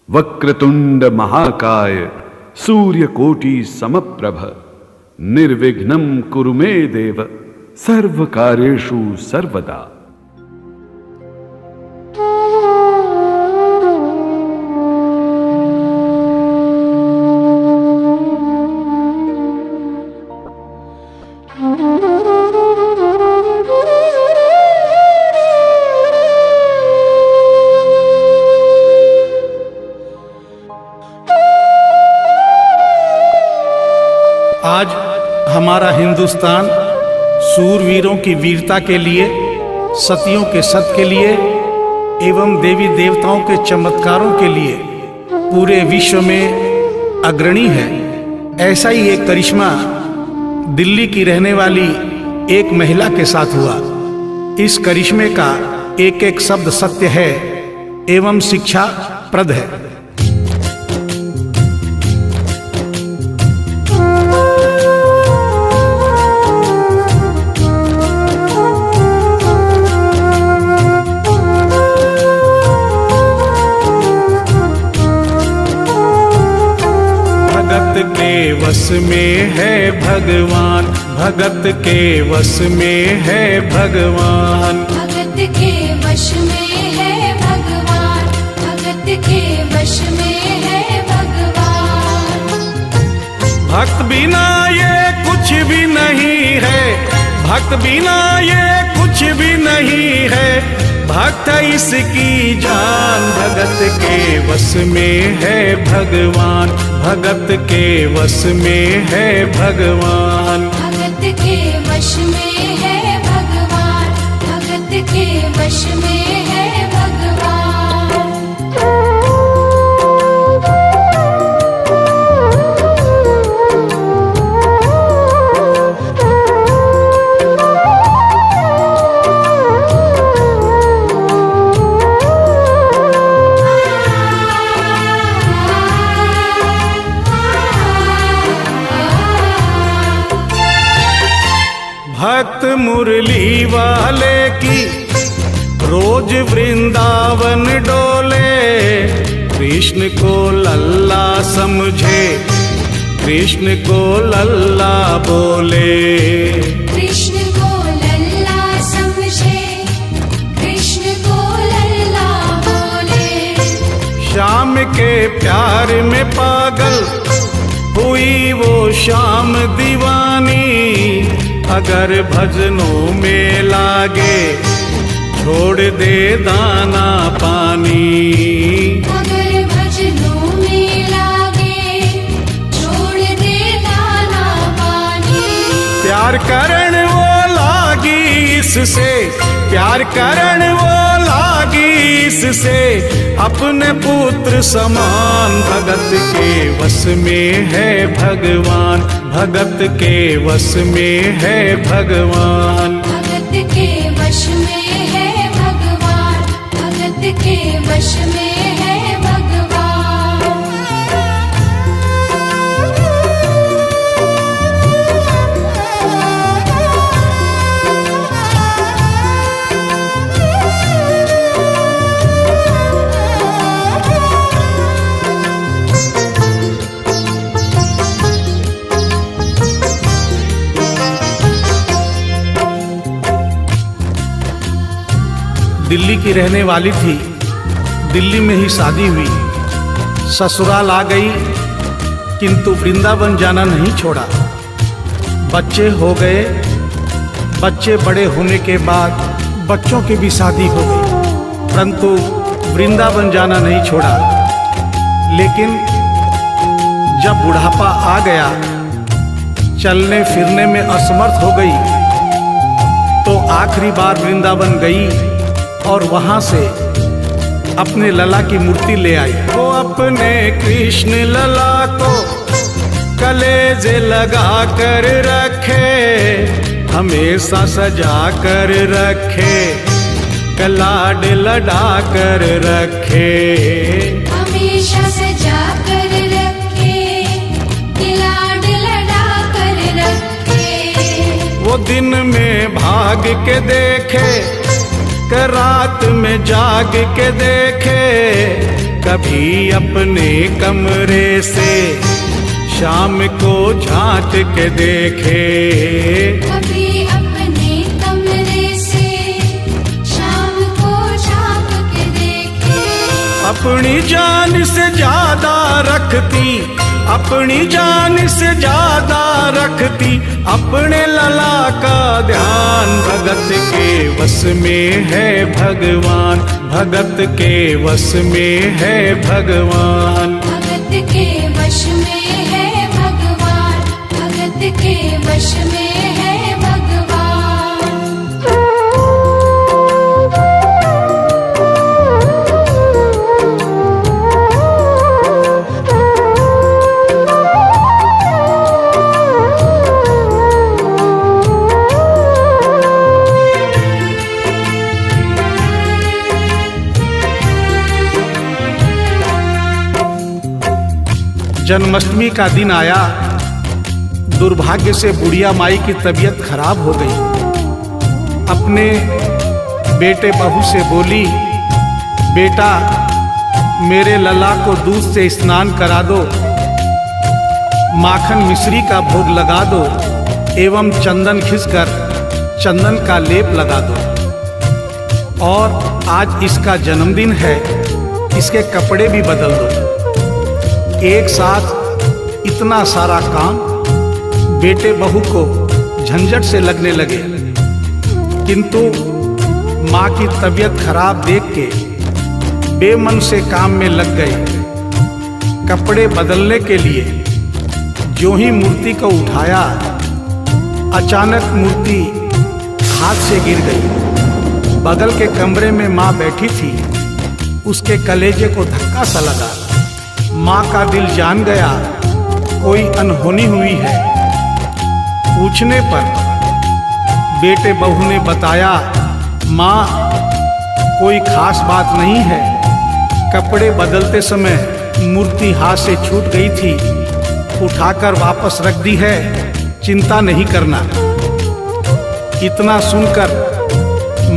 वक्रतुंड महाकाय सूर्यकोटि समप्रभ निर्विघ्नं कुरु मे देव सर्वकार्येषु सर्वदा। आज हमारा हिंदुस्तान सूरवीरों की वीरता के लिए, सतियों के सत के लिए एवं देवी देवताओं के चमत्कारों के लिए पूरे विश्व में अग्रणी है। ऐसा ही एक करिश्मा दिल्ली की रहने वाली एक महिला के साथ हुआ। इस करिश्मे का एक एक शब्द सत्य है एवं शिक्षा प्रद है। भगत के वश में है भगवान, भगत के वश में है भगवान, भगत के वश में है भगवान, भगत के वश में है भगवान। भक्त बिना ये कुछ भी नहीं है, भक्त बिना ये कुछ भी नहीं है, भक्त इसकी जान। भगत के वश में है भगवान, भगत के वश में है भगवान, भगत के वश में है भगवान, भगत के वश में है भगवान। भक्त मुरली वाले की रोज वृंदावन डोले, कृष्ण को लल्ला समझे, कृष्ण को लल्ला बोले, कृष्ण को लल्ला समझे, कृष्ण को लल्ला बोले। श्याम के प्यार में पागल हुई वो श्याम दीवानी, अगर भजनों में लागे छोड़ दे दाना पानी, अगर भजनों में लागे छोड़ दे दाना पानी। प्यार करण वो लागी इससे, प्यार करण वो लागी इससे, अपने पुत्र समान। भगत के वश में है भगवान, भगत के वश में है भगवान, भगत के वश में है भगवान, भगत के वश में है भगवान। दिल्ली की रहने वाली थी, दिल्ली में ही शादी हुई, ससुराल आ गई किंतु वृंदावन जाना नहीं छोड़ा। बच्चे हो गए, बच्चे बड़े होने के बाद बच्चों की भी शादी हो गई, परंतु वृंदावन जाना नहीं छोड़ा। लेकिन जब बुढ़ापा आ गया, चलने फिरने में असमर्थ हो गई, तो आखिरी बार वृंदावन गई और वहां से अपने लला की मूर्ति ले आई। वो अपने कृष्ण लला को कलेजे लगा कर रखे, हमेशा सजा कर रखे, कलाड लड़ा कर रखे, हमेशा सजा कर रखे, लाड लड़ा कर रखे। वो दिन में भाग के देखे, रात में जाग के देखे, कभी अपने कमरे से शाम को झांक के देखे, कभी अपने कमरे से शाम को झांक के देखे। अपनी जान से ज्यादा रखती, अपनी जान से ज्यादा रखती अपने लला का ध्यान। भगत के वश में है भगवान, भगत के वश में है भगवान। भगत के वश में है भगवान, भगत के वश में है भगवान। जन्माष्टमी का दिन आया, दुर्भाग्य से बुढ़िया माई की तबीयत खराब हो गई। अपने बेटे बहू से बोली, बेटा मेरे लला को दूध से स्नान करा दो, माखन मिश्री का भोग लगा दो एवं चंदन खिसकर चंदन का लेप लगा दो। और आज इसका जन्मदिन है, इसके कपड़े भी बदल दो। एक साथ इतना सारा काम बेटे बहू को झंझट से लगने लगे, किंतु माँ की तबीयत खराब देख के बेमन से काम में लग गए। कपड़े बदलने के लिए जो ही मूर्ति को उठाया, अचानक मूर्ति हाथ से गिर गई। बगल के कमरे में माँ बैठी थी, उसके कलेजे को धक्का सा लगा। माँ का दिल जान गया कोई अनहोनी हुई है। पूछने पर बेटे बहू ने बताया, माँ कोई खास बात नहीं है, कपड़े बदलते समय मूर्ति हाथ से छूट गई थी, उठाकर वापस रख दी है, चिंता नहीं करना। इतना सुनकर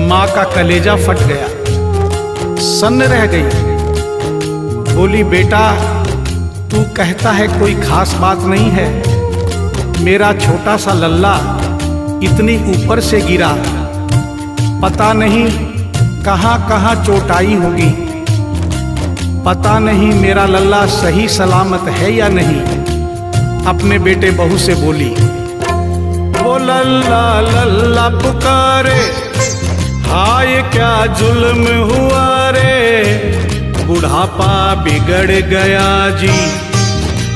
माँ का कलेजा फट गया, सन्न रह गई। बोली, बेटा तू कहता है कोई खास बात नहीं है, मेरा छोटा सा लल्ला इतनी ऊपर से गिरा, पता नहीं कहाँ कहाँ चोट आई होगी, पता नहीं मेरा लल्ला सही सलामत है या नहीं। अपने बेटे बहू से बोली, वो लल्ला लल्ला पुकारे, हाय क्या जुल्म हुआ रे, बुढ़ापा बिगड़ गया जी,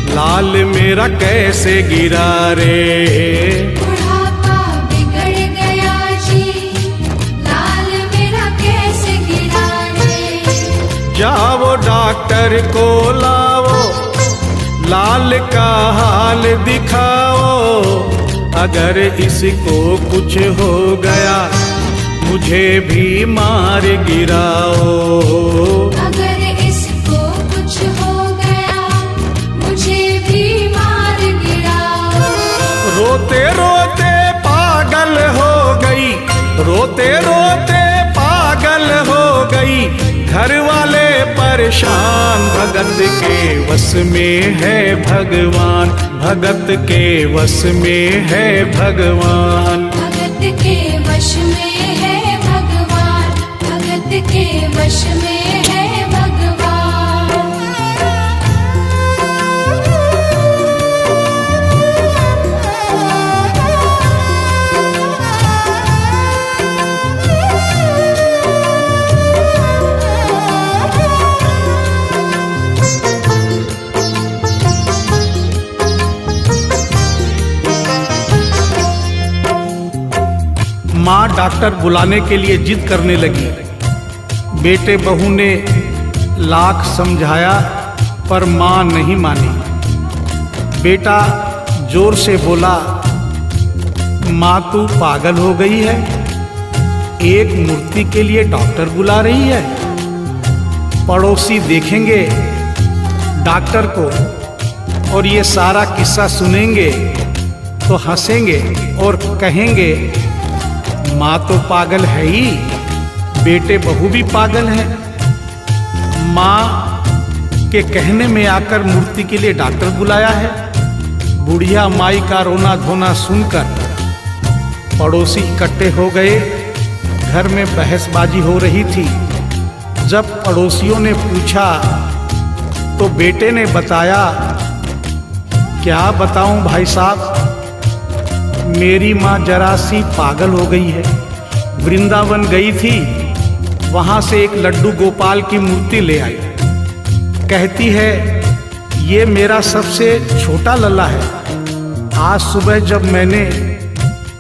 लाल मेरा कैसे गिरा रे। बुढ़ापा बिगड़ गया जी, लाल मेरा कैसे गिरा रे। जाओ डॉक्टर को लाओ, लाल का हाल दिखाओ, अगर इसको कुछ हो गया मुझे भी मार गिराओ। अगर इसको कुछ हो गया मुझे भी मार गिराओ। रोते रोते पागल हो गई, रोते रोते पागल हो गई, घर वाले परेशान। भगत के वश में है भगवान, भगत के वश में है भगवान। भगत के वश में है भगवान, भगत के वश में है भगवान। माँ डॉक्टर बुलाने के लिए जिद करने लगी। बेटे बहू ने लाख समझाया पर माँ नहीं मानी। बेटा जोर से बोला, माँ तू पागल हो गई है, एक मूर्ति के लिए डॉक्टर बुला रही है। पड़ोसी देखेंगे डॉक्टर को और ये सारा किस्सा सुनेंगे तो हंसेंगे और कहेंगे माँ तो पागल है ही, बेटे बहू भी पागल है। माँ के कहने में आकर मूर्ति के लिए डॉक्टर बुलाया है। बुढ़िया माई का रोना धोना सुनकर पड़ोसी इकट्ठे हो गए। घर में बहसबाजी हो रही थी। जब पड़ोसियों ने पूछा तो बेटे ने बताया, क्या बताऊं भाई साहब, मेरी माँ जरा सी पागल हो गई है। वृंदावन गई थी, वहां से एक लड्डू गोपाल की मूर्ति ले आई। कहती है ये मेरा सबसे छोटा लल्ला है। आज सुबह जब मैंने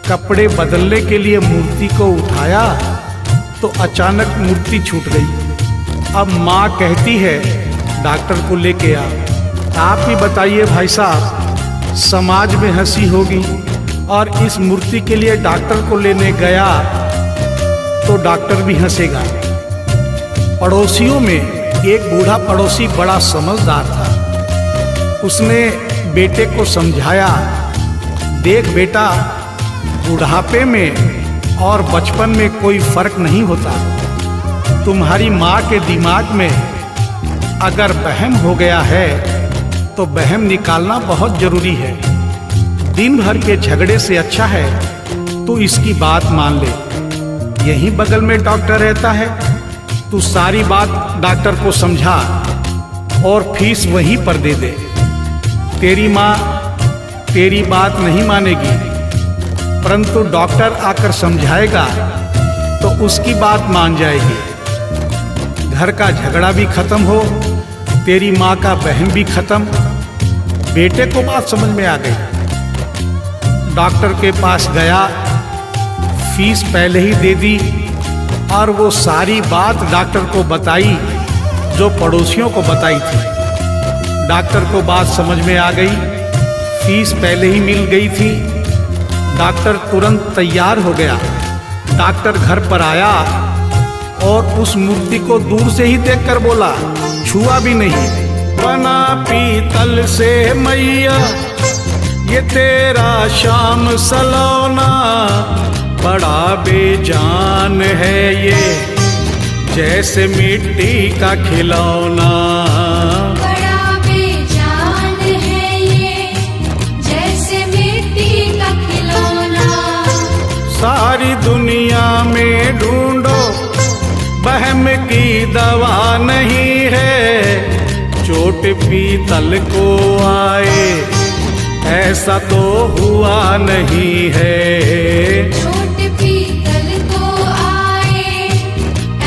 कपड़े बदलने के लिए मूर्ति को उठाया तो अचानक मूर्ति छूट गई। अब माँ कहती है डॉक्टर को लेके आ। आप ही बताइए भाई साहब, समाज में हंसी होगी और इस मूर्ति के लिए डॉक्टर को लेने गया तो डॉक्टर भी हंसेगा। पड़ोसियों में एक बूढ़ा पड़ोसी बड़ा समझदार था। उसने बेटे को समझाया, देख बेटा, बुढ़ापे में और बचपन में कोई फर्क नहीं होता। तुम्हारी माँ के दिमाग में अगर वहम हो गया है तो वहम निकालना बहुत जरूरी है। दिन भर के झगड़े से अच्छा है तू इसकी बात मान ले। यहीं बगल में डॉक्टर रहता है, तू सारी बात डॉक्टर को समझा और फीस वहीं पर दे दे। तेरी माँ तेरी बात नहीं मानेगी, परंतु डॉक्टर आकर समझाएगा तो उसकी बात मान जाएगी। घर का झगड़ा भी खत्म हो, तेरी माँ का बहन भी खत्म। बेटे को बात समझ में आ गई। डॉक्टर के पास गया, फीस पहले ही दे दी और वो सारी बात डॉक्टर को बताई जो पड़ोसियों को बताई थी। डॉक्टर को बात समझ में आ गई, फीस पहले ही मिल गई थी। डॉक्टर तुरंत तैयार हो गया। डॉक्टर घर पर आया और उस मूर्ति को दूर से ही देखकर बोला, छुआ भी नहीं। बना पीतल से मैया ये तेरा शाम सलोना, बड़ा बेजान है ये जैसे मिट्टी का खिलौना। बड़ा बेजान है ये जैसे मिट्टी का खिलौना। सारी दुनिया में ढूंढो वहम की दवा नहीं है, चोट पीतल को आए ऐसा तो हुआ नहीं है। चोट पीतल को आए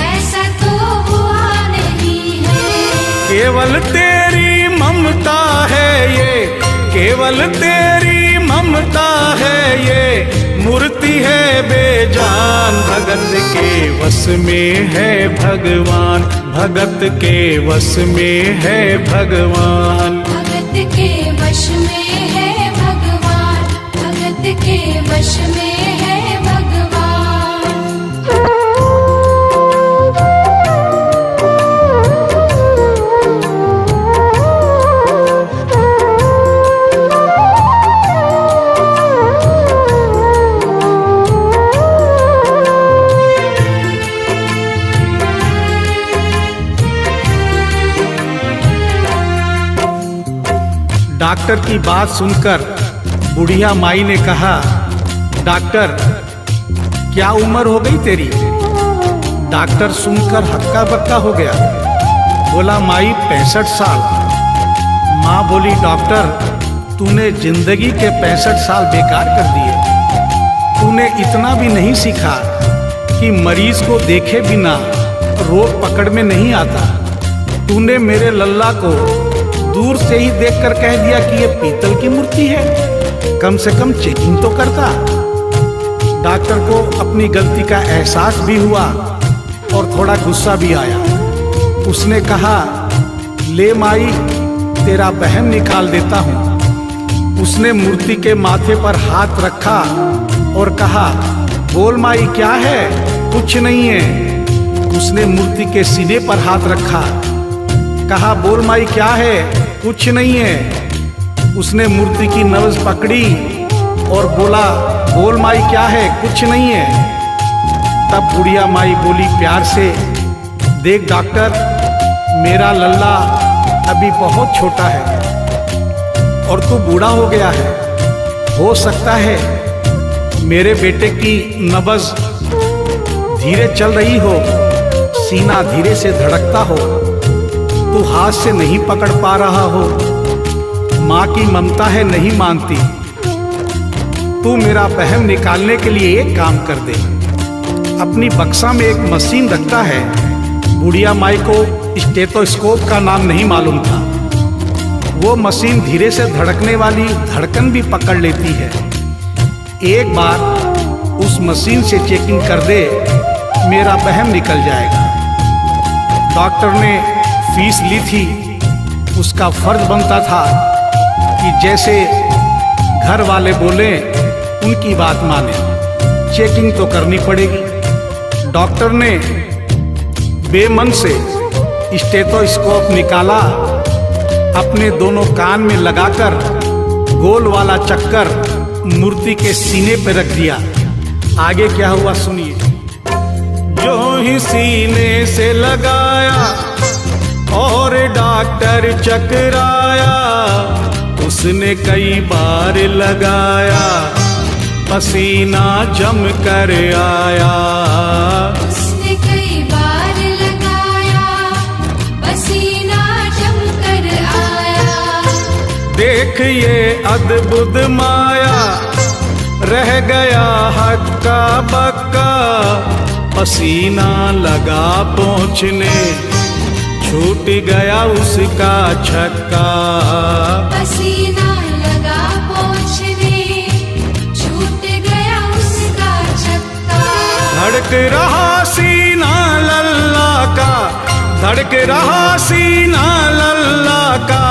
ऐसा तो हुआ नहीं है। केवल तेरी ममता है ये, केवल तेरी ममता है ये, मूर्ति है बेजान। भगत के वश में है भगवान, भगत के वश में है भगवान। भगत के वश में है भगवान, भगत के वश में है भगवान। डॉक्टर की बात सुनकर बुढ़िया माई ने कहा, डॉक्टर क्या उम्र हो गई तेरी? डॉक्टर सुनकर हक्का बक्का हो गया। बोला माई 65 साल। माँ बोली डॉक्टर तूने जिंदगी के 65 साल बेकार कर दिए। तूने इतना भी नहीं सीखा कि मरीज को देखे बिना रोग पकड़ में नहीं आता। तूने मेरे लल्ला को दूर से ही देखकर कह दिया कि ये पीतल की मूर्ति है। कम से कम चेकिंग तो करता। डॉक्टर को अपनी गलती का एहसास भी हुआ और थोड़ा गुस्सा भी आया। उसने कहा, ले माई तेरा बहन निकाल देता हूँ। उसने मूर्ति के माथे पर हाथ रखा और कहा, बोल माई क्या है? कुछ नहीं है। उसने मूर्ति के सीने पर हाथ रखा, कहा बोल माई क्या है? कुछ नहीं है। उसने मूर्ति की नब्ज पकड़ी और बोला, बोल माई क्या है? कुछ नहीं है। तब बुढ़िया माई बोली प्यार से, देख डॉक्टर, मेरा लल्ला अभी बहुत छोटा है और तू बूढ़ा हो गया है। हो सकता है मेरे बेटे की नब्ज धीरे चल रही हो, सीना धीरे से धड़कता हो, तू हाथ से नहीं पकड़ पा रहा हो, माँ की ममता है नहीं मानती। तू मेरा वहम निकालने के लिए एक काम कर दे। अपनी बक्सा में एक मशीन रखता है। बुढ़िया माई को स्टेथोस्कोप का नाम नहीं मालूम था। वो मशीन धीरे से धड़कने वाली धड़कन भी पकड़ लेती है। एक बार उस मशीन से चेकिंग कर दे, मेरा वहम निकल जाएगा। डॉक्टर ने फीस ली थी, उसका फर्ज बनता था कि जैसे घर वाले बोले उनकी बात माने। चेकिंग तो करनी पड़ेगी। डॉक्टर ने बेमन से स्टेथोस्कोप निकाला, अपने दोनों कान में लगाकर गोल वाला चक्कर मूर्ति के सीने पर रख दिया। आगे क्या हुआ सुनिए। जो ही सीने से लगाया और डॉक्टर चकराया, उसने कई बार लगाया, पसीना जम कर आया। उसने कई बार लगाया, पसीना जम कर आया। देख ये अद्भुत माया, रह गया हक्का बक्का, पसीना लगा पहुँचने, छूट गया उसका छक्का। पसीना लगा पहुँचने, छूट गया उसका छक्का। धड़क रहा सीना लल्ला का, धड़क रहा सीना लल्ला का,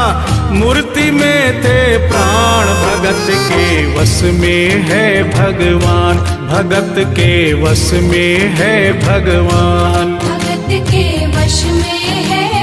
मूर्ति में थे प्राण, भगत के वश में है भगवान, भगत के वश में है भगवान। भगत के वश में है